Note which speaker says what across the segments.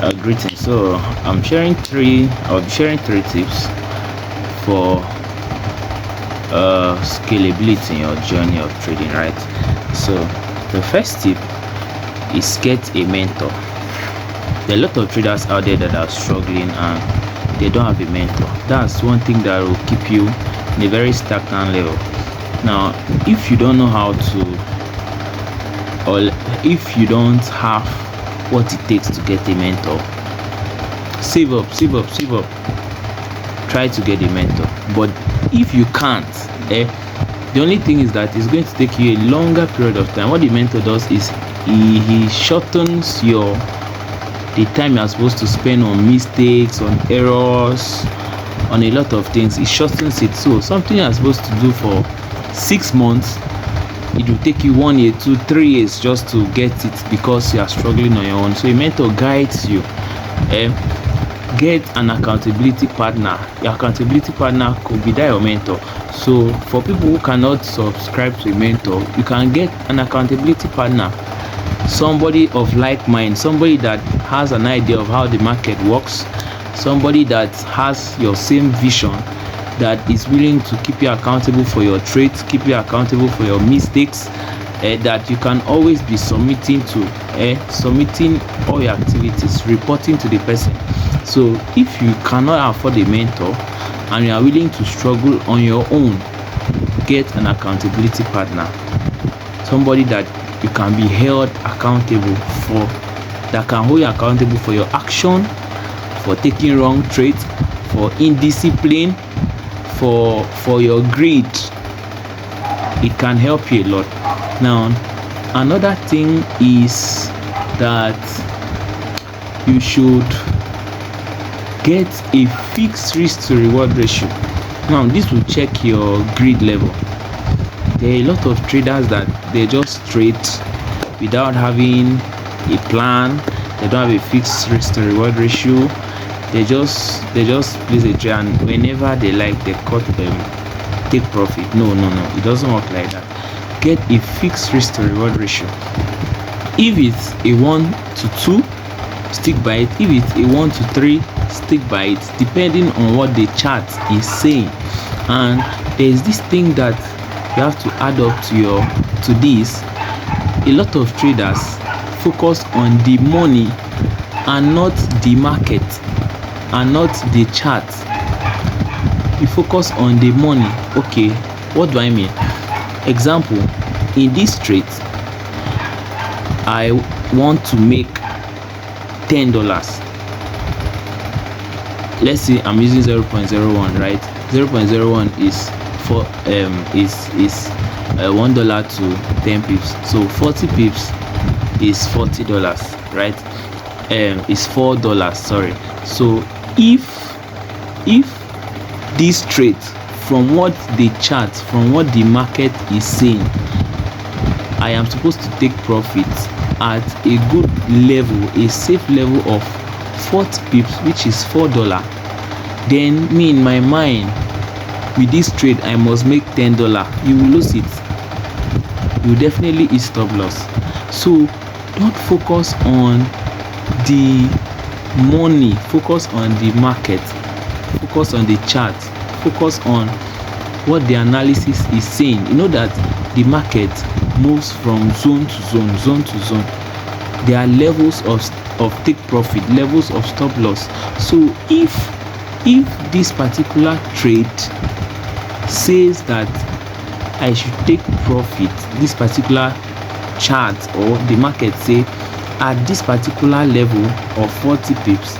Speaker 1: Greetings. So I'll be sharing three tips for scalability in your journey of trading, right? So the first tip is get a mentor. There are a lot of traders out there that are struggling and they don't have a mentor. That's one thing that will keep you in a very stagnant level. Now, if you don't know how to, or if you don't have what it takes to get a mentor, save up, save up, save up. Try to get a mentor. But if you can't, the only thing is that it's going to take you a longer period of time. What the mentor does is he shortens the time you're supposed to spend on mistakes, on errors, on a lot of things. It shortens it. So something you're supposed to do for 6 months, it will take you 1 year, 2, 3 years just to get it because you are struggling on your own. So a mentor guides you. Get an accountability partner. Your accountability partner could be that your mentor. So for people who cannot subscribe to a mentor, you can get an accountability partner, somebody of like mind, somebody that has an idea of how the market works, somebody that has your same vision, that is willing to keep you accountable for your trades, keep you accountable for your mistakes, that you can always be submitting all your activities, reporting to the person. So if you cannot afford a mentor and you are willing to struggle on your own, get an accountability partner, somebody that you can be held accountable for, that can hold you accountable for your action, for taking wrong trades, for indiscipline, for your greed. It can help you a lot. Now, another thing is that you should get a fixed risk to reward ratio. Now, this will check your greed level. There are a lot of traders that they just trade without having a plan. They don't have a fixed risk to reward ratio. They just place a trade, and whenever they like, they take profit. No, it doesn't work like that. Get a fixed risk to reward ratio. If it's a 1 to 2, stick by it. If it's a 1 to 3, stick by it, depending on what the chart is saying. And there's this thing that you have to add up to this. A lot of traders focus on the money and not the market and not the chart. You focus on the money. Okay, what do I mean? Example, in this trade, I want to make $10. Let's say I'm using 0.01, right? 0.01 is for is $1 to 10 pips. So 40 pips is $40, right? Is $4, sorry. So if this trade, from what the chart, from what the market is saying, I am supposed to take profit at a good level, a safe level of 40 pips, which is $4, then me in my mind, with this trade I must make $10. You will lose it. You definitely is stop loss. So don't focus on the money, focus on the market, focus on the chart, focus on what the analysis is saying. You know that the market moves from zone to zone to zone. There are levels of take profit, levels of stop loss. So if this particular trade says that I should take profit, this particular chart or the market say at this particular level of 40 pips,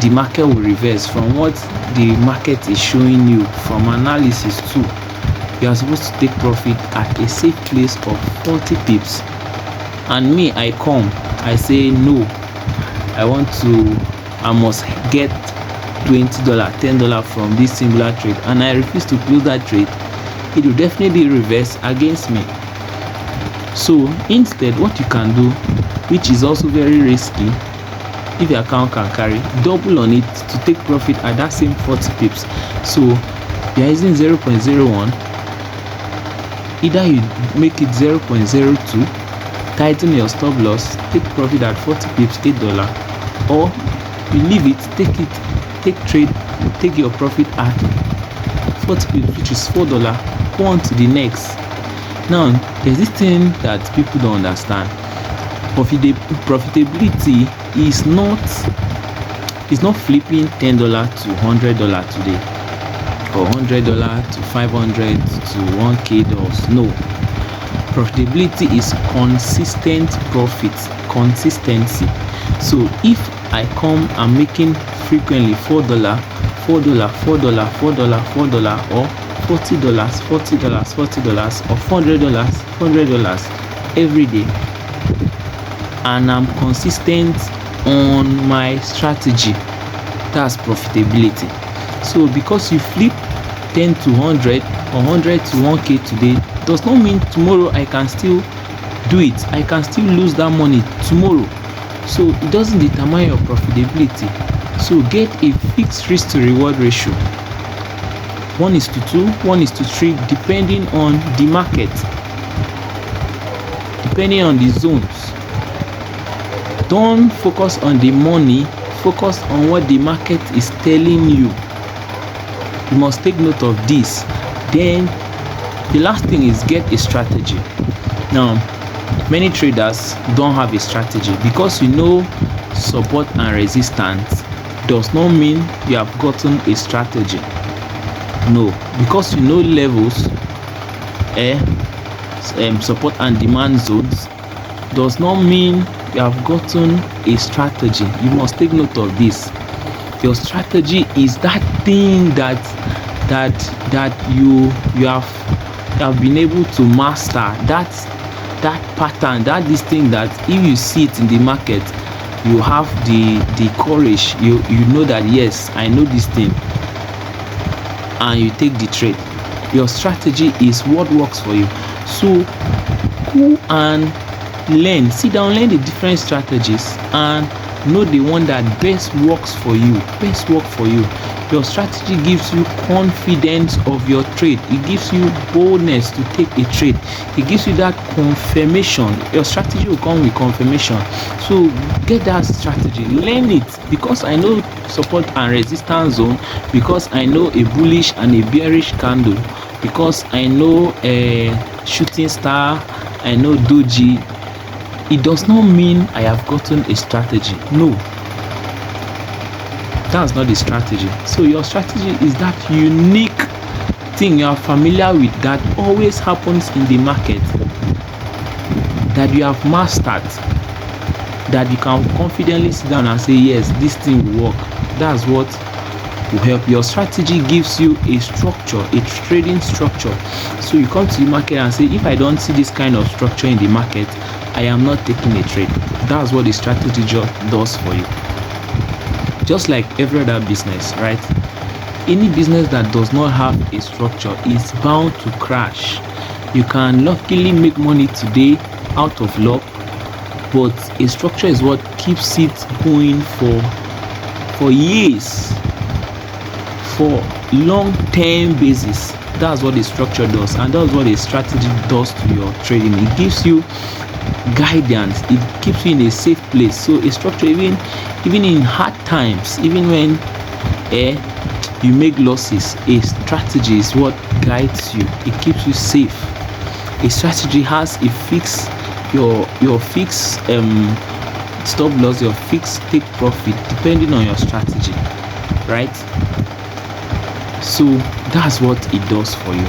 Speaker 1: the market will reverse from what the market is showing you from analysis too. You are supposed to take profit at a safe place of 40 pips. And me, I say no, I must get $20, $10 from this singular trade, and I refuse to close that trade. It will definitely reverse against me. So instead, what you can do, which is also very risky, if your account can carry, double on it to take profit at that same 40 pips. So you are using 0.01, either you make it 0.02, tighten your stop loss, take profit at 40 pips, $8, or you leave it, take trade, take your profit at 40 pips, which is $4, go on to the next. Now there's this thing that people don't understand. Profitability is not flipping $10 to $100 today, or $100 to $500 to $1K. No, profitability is consistent profit, consistency. So if I come and making frequently $4, $4, $4, $4, $4, or $40, $40, $40, or $400 every day, and I'm consistent on my strategy, that's profitability. So because you flip 10 to 100 or 100 to 1K today does not mean tomorrow I can still do it. I can still lose that money tomorrow. So it doesn't determine your profitability. So get a fixed risk to reward ratio, 1:2, 1:3, depending on the market, depending on the zones. Don't focus on the money, focus on what the market is telling you. You must take note of this. Then the last thing is get a strategy. Now many traders don't have a strategy. Because you know support and resistance does not mean you have gotten a strategy. No, because you know levels, support and demand zones does not mean you have gotten a strategy. You must take note of this. Your strategy is that thing that you have been able to master, that pattern, this thing that if you see it in the market, you have the courage, you know that yes, I know this thing, and you take the trade. Your strategy is what works for you. So go and learn, sit down, learn the different strategies and know the one that best works for you. Your strategy gives you confidence of your trade. It gives you boldness to take a trade. It gives you that confirmation. Your strategy will come with confirmation. So get that strategy, learn it. Because I know support and resistance zone, because I know a bullish and a bearish candle, because I know a shooting star, I know doji, it does not mean I have gotten a strategy. No, that's not the strategy. So your strategy is that unique thing you are familiar with, that always happens in the market, that you have mastered, that you can confidently sit down and say yes, this thing will work. That's what will help. Your strategy gives you a structure, a trading structure. So you come to the market and say, if I don't see this kind of structure in the market, I am not taking a trade. That's what the strategy does for you. Just like every other business, right? Any business that does not have a structure is bound to crash. You can luckily make money today out of luck, but a structure is what keeps it going for years, for long-term basis. That's what the structure does, and that's what a strategy does to your trading. It gives you guidance, it keeps you in a safe place. So a structure, even in hard times, even when you make losses, a strategy is what guides you. It keeps you safe. A strategy has a fixed your fixed stop loss, your fixed take profit, depending on your strategy, right? So that's what it does for you.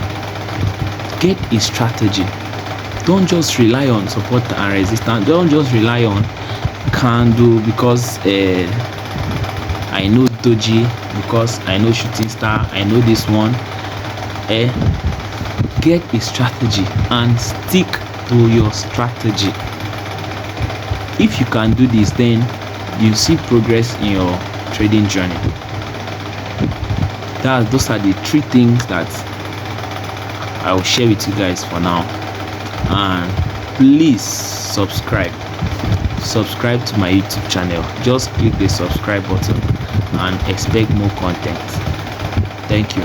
Speaker 1: Get a strategy. Don't just rely on support and resistance. Don't just rely on candle because I know doji, because I know shooting star, I know this one. Get a strategy and stick to your strategy. If you can do this, then you see progress in your trading journey. Those are the 3 things that I will share with you guys for now. And please subscribe to my YouTube channel. Just click the subscribe button and expect more content. Thank you.